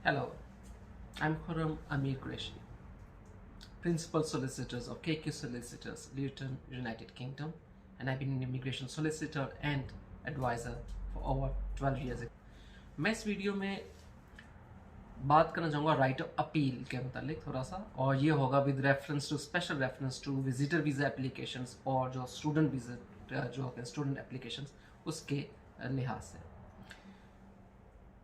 Hello, I'm Khurram Amir Qureshi, Principal Solicitors of KQ Solicitors, Luton, United Kingdom, and I've been an immigration solicitor and advisor for over 12 years. मैं इस video में बात करना चाहूँगा right of appeal के मतलब थोड़ा सा, और ये होगा with reference to special reference to visitor visa applications और जो स्टूडेंट वीज़ा जो होते हैं स्टूडेंट एप्लीकेशंस उसके लिहाज से।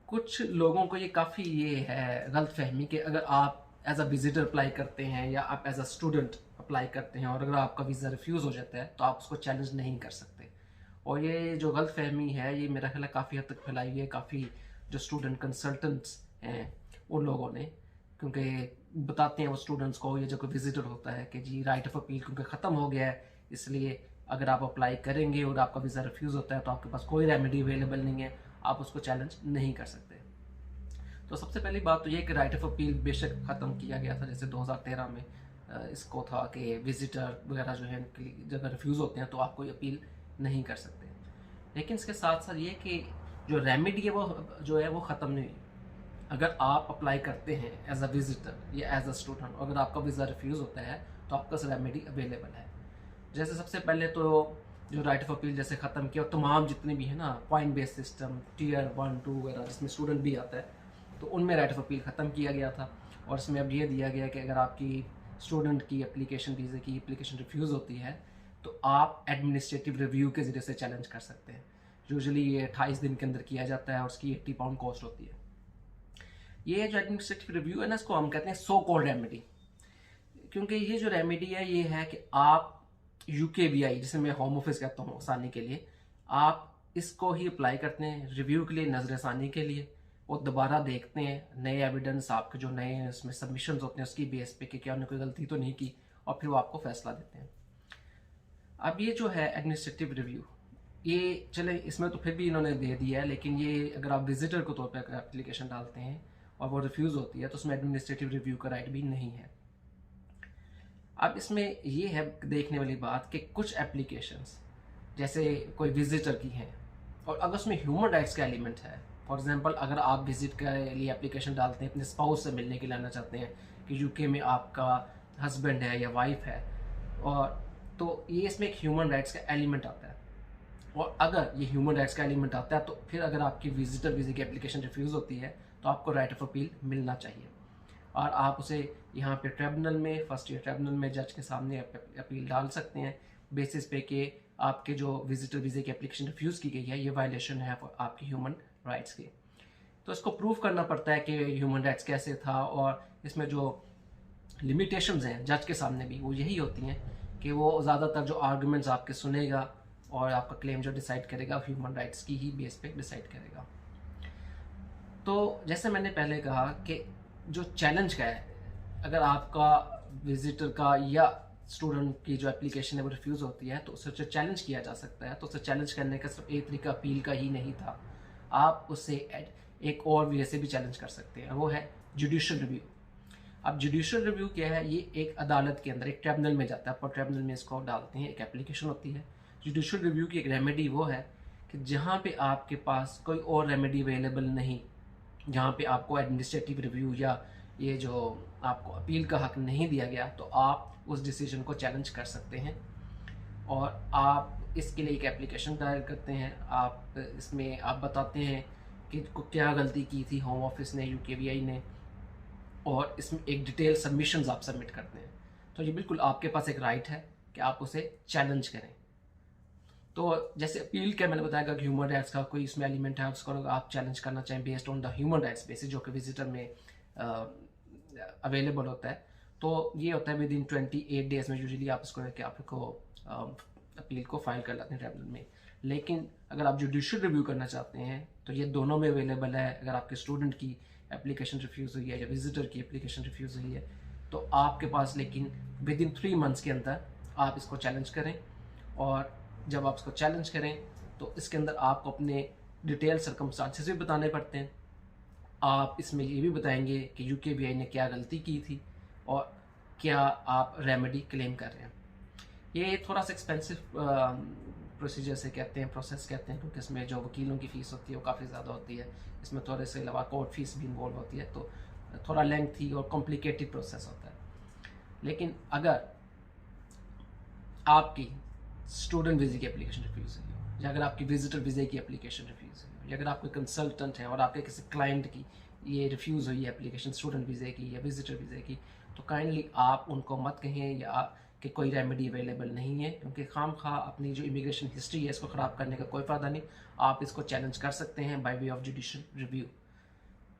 कुछ लोगों को ये काफ़ी ये है गलत फहमी कि अगर आप एज अ विजिटर अप्लाई करते हैं या आप एज अ स्टूडेंट अप्लाई करते हैं और अगर आपका वीज़ा रिफ्यूज़ हो जाता है तो आप उसको चैलेंज नहीं कर सकते। और ये जो गलत फहमी है ये मेरा ख्याल है काफ़ी हद तक फैलाई हुई है काफ़ी जो स्टूडेंट कंसल्टेंट्स हैं उन लोगों ने, क्योंकि बताते हैं वो स्टूडेंट्स को ये जो कोई विजिटर होता है कि जी राइट ऑफ अपील क्योंकि ख़त्म हो गया है, इसलिए अगर आप अप्लाई करेंगे और आपका वीज़ा रिफ्यूज़ होता है तो आपके पास कोई रेमेडी अवेलेबल नहीं है, आप उसको चैलेंज नहीं कर सकते। तो सबसे पहली बात तो ये कि राइट ऑफ अपील बेशक ख़त्म किया गया था, जैसे 2013 में इसको था कि विजिटर वगैरह जो है जब रिफ्यूज़ होते हैं तो आप कोई अपील नहीं कर सकते। लेकिन इसके साथ साथ ये कि जो रेमेडी है वो जो है वो ख़त्म नहीं हुई। अगर आप अप्लाई करते हैं एज अ विजिटर या एज अ स्टूडेंट, अगर आपका वीज़ा रिफ्यूज़ होता है तो आपका रेमेडी अवेलेबल है। जैसे सबसे पहले तो जो राइट ऑफ अपील जैसे ख़त्म किया, तमाम जितने भी है ना पॉइंट बेस्ड सिस्टम टीयर 1, 2 वगैरह जिसमें स्टूडेंट भी आता है तो उनमें राइट ऑफ अपील ख़त्म किया गया था। और इसमें अब ये दिया गया कि अगर आपकी स्टूडेंट की एप्लीकेशन वीज़े की एप्लीकेशन रिफ्यूज़ होती है तो आप एडमिनिस्ट्रेटिव रिव्यू के ज़रिए से चैलेंज कर सकते हैं। यूजुअली ये 28 दिन के अंदर किया जाता है और उसकी 80 पाउंड कॉस्ट होती है। ये जो एडमिनिस्ट्रेटिव रिव्यू है ना इसको हम कहते हैं सो कॉल्ड रेमेडी, क्योंकि ये जो रेमेडी है ये है कि आप UKVI जिसे मैं होम ऑफिस कहता हूँ आसानी के लिए, आप इसको ही अप्लाई करते हैं रिव्यू के लिए, नज़रसानी के लिए। वो दोबारा देखते हैं नए एविडेंस आपके जो नए इसमें सबमिशंस होते हैं उसकी बेस पे कि क्या उन्होंने कोई गलती तो नहीं की, और फिर वो आपको फैसला देते हैं। अब ये जो है एडमिनिस्ट्रेटिव रिव्यू, ये चले इसमें तो फिर भी इन्होंने दे दिया है, लेकिन ये अगर आप विजिटर को तौर पर एप्लीकेशन डालते हैं और वो रिफ्यूज़ होती है तो उसमें एडमिनिस्ट्रेटिव रिव्यू का राइट भी नहीं है। अब इसमें ये है देखने वाली बात कि कुछ एप्लीकेशंस जैसे कोई विजिटर की हैं और अगर उसमें ह्यूमन राइट्स का एलिमेंट है, फॉर एग्जांपल अगर आप विजिट के लिए एप्लीकेशन डालते हैं अपने स्पाउस से मिलने के लिए आना चाहते हैं कि UK में आपका हस्बैंड है या वाइफ है, और तो ये इसमें एक ह्यूमन राइट्स का एलिमेंट आता है। और अगर ये ह्यूमन राइट्स का एलिमेंट आता है तो फिर अगर आपकी विजिटर वीज़े की एप्लीकेशन रिफ्यूज़ होती है तो आपको राइट ऑफ अपील मिलना चाहिए, और आप उसे यहाँ पे ट्रिब्यूनल में फर्स्ट ईयर ट्रिब्यूनल में जज के सामने अपील डाल सकते हैं बेसिस पे कि आपके जो विजिटर वीज़े की एप्लीकेशन रिफ्यूज़ की गई है ये वायलेशन है आपकी ह्यूमन राइट्स की। तो इसको प्रूव करना पड़ता है कि ह्यूमन राइट्स कैसे था, और इसमें जो लिमिटेशंस हैं जज के सामने भी वो यही होती हैं कि वो ज़्यादातर जो आर्गूमेंट्स आपके सुनेगा और आपका क्लेम जो डिसाइड करेगा ह्यूमन राइट्स की ही बेस पे डिसाइड करेगा। तो जैसे मैंने पहले कहा कि जो चैलेंज का है, अगर आपका विजिटर का या स्टूडेंट की जो एप्लीकेशन है वो रिफ्यूज़ होती है तो उसे चैलेंज किया जा सकता है। तो उसे चैलेंज करने का सिर्फ एक तरीका अपील का ही नहीं था, आप उससे एक और वे से भी चैलेंज कर सकते हैं, वो है जुडिशियल रिव्यू। अब जुडिशियल रिव्यू क्या है, ये एक अदालत के अंदर एक ट्रिब्यूनल में जाता है, पर ट्रिब्यूनल में इसको डालते हैं, एक एप्लीकेशन होती है। जुडिशियल रिव्यू की एक रेमेडी वो है कि जहाँ पे आपके पास कोई और रेमेडी अवेलेबल नहीं, जहाँ पे आपको एडमिनिस्ट्रेटिव रिव्यू या ये जो आपको अपील का हक नहीं दिया गया, तो आप उस डिसीजन को चैलेंज कर सकते हैं। और आप इसके लिए एक एप्लीकेशन दायर करते हैं, आप इसमें आप बताते हैं कि क्या गलती की थी होम ऑफिस ने, UKVI ने, और इसमें एक डिटेल सबमिशंस आप सबमिट करते हैं। तो ये बिल्कुल आपके पास एक राइट है कि आप उसे चैलेंज करें। तो जैसे अपील के मैंने बताया कि ह्यूमन राइट्स का कोई इसमें एलिमेंट है, उसको आप चैलेंज करना चाहें based on the human rights basis जो कि विजिटर में अवेलेबल होता है, तो ये होता है विद इन 28 डेज में यूजुअली आप इसको कि आपको अपील को फाइल कर लाते हैं ट्रिब्यूनल में। लेकिन अगर आप जुडिशियल रिव्यू करना चाहते हैं तो ये दोनों में अवेलेबल है। अगर आपके स्टूडेंट की एप्लीकेशन रिफ्यूज़ हुई है या विजिटर की एप्लीकेशन रिफ्यूज़ हुई है तो आपके पास लेकिन विद इन 3 मंथ्स के अंदर आप इसको चैलेंज करें, और जब आप इसको चैलेंज करें तो इसके अंदर आपको अपने डिटेल सर्कमस्टांसेस भी बताने पड़ते हैं। आप इसमें ये भी बताएंगे कि UKVI ने क्या गलती की थी और क्या आप रेमेडी क्लेम कर रहे हैं। ये थोड़ा सा एक्सपेंसिव प्रोसीजर से कहते हैं, प्रोसेस कहते हैं, क्योंकि इसमें जो वकीलों की फ़ीस होती है वो काफ़ी ज़्यादा होती है। इसमें थोड़े से अलावा कोर्ट फीस भी इन्वॉल्व होती है, तो थोड़ा लेंथी और कॉम्प्लिकेटेड प्रोसेस होता है। लेकिन अगर आपकी स्टूडेंट वीज़े की एप्लीकेशन रिफ्यूज़ हुई हो, या अगर आपकी विजिटर वीज़े की एप्लीकेशन रिफ्यूज़ हुई हो, या अगर आप कोई कंसल्टेंट हैं और आपके किसी क्लाइंट की ये रिफ्यूज़ हुई है एप्लीकेशन स्टूडेंट वीज़े की या विजिटर वीज़े की, तो काइंडली आप उनको मत कहें या कि कोई रेमेडी अवेलेबल नहीं है, क्योंकि खामखा अपनी जो इमिग्रेशन हिस्ट्री है इसको ख़राब करने का कोई फ़ायदा नहीं। आप इसको चैलेंज कर सकते हैं by way of judicial review.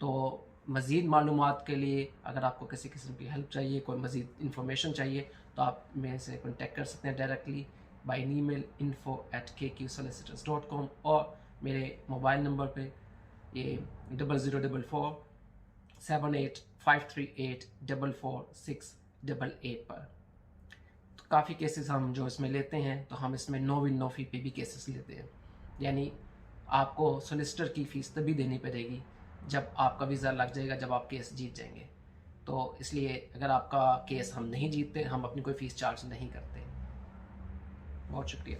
तो मज़ीद मालूमात के लिए अगर आपको किसी किस्म की हेल्प चाहिए, कोई मज़ीद इंफॉर्मेशन चाहिए, तो आप मेरे से कॉन्टेक्ट कर सकते हैं डायरेक्टली बाय ईमेल info@kqsolicitors.com, और मेरे मोबाइल नंबर पे ये 00447853844688 पर। तो काफ़ी केसेस हम जो इसमें लेते हैं, तो हम इसमें नो विन नो फी पे भी केसेस लेते हैं, यानी आपको सोलिसिटर की फ़ीस तभी देनी पड़ेगी जब आपका वीज़ा लग जाएगा, जब आप केस जीत जाएंगे। तो इसलिए अगर आपका केस हम नहीं जीतते, हम अपनी कोई फ़ीस चार्ज नहीं करते। बहुत शुक्रिया।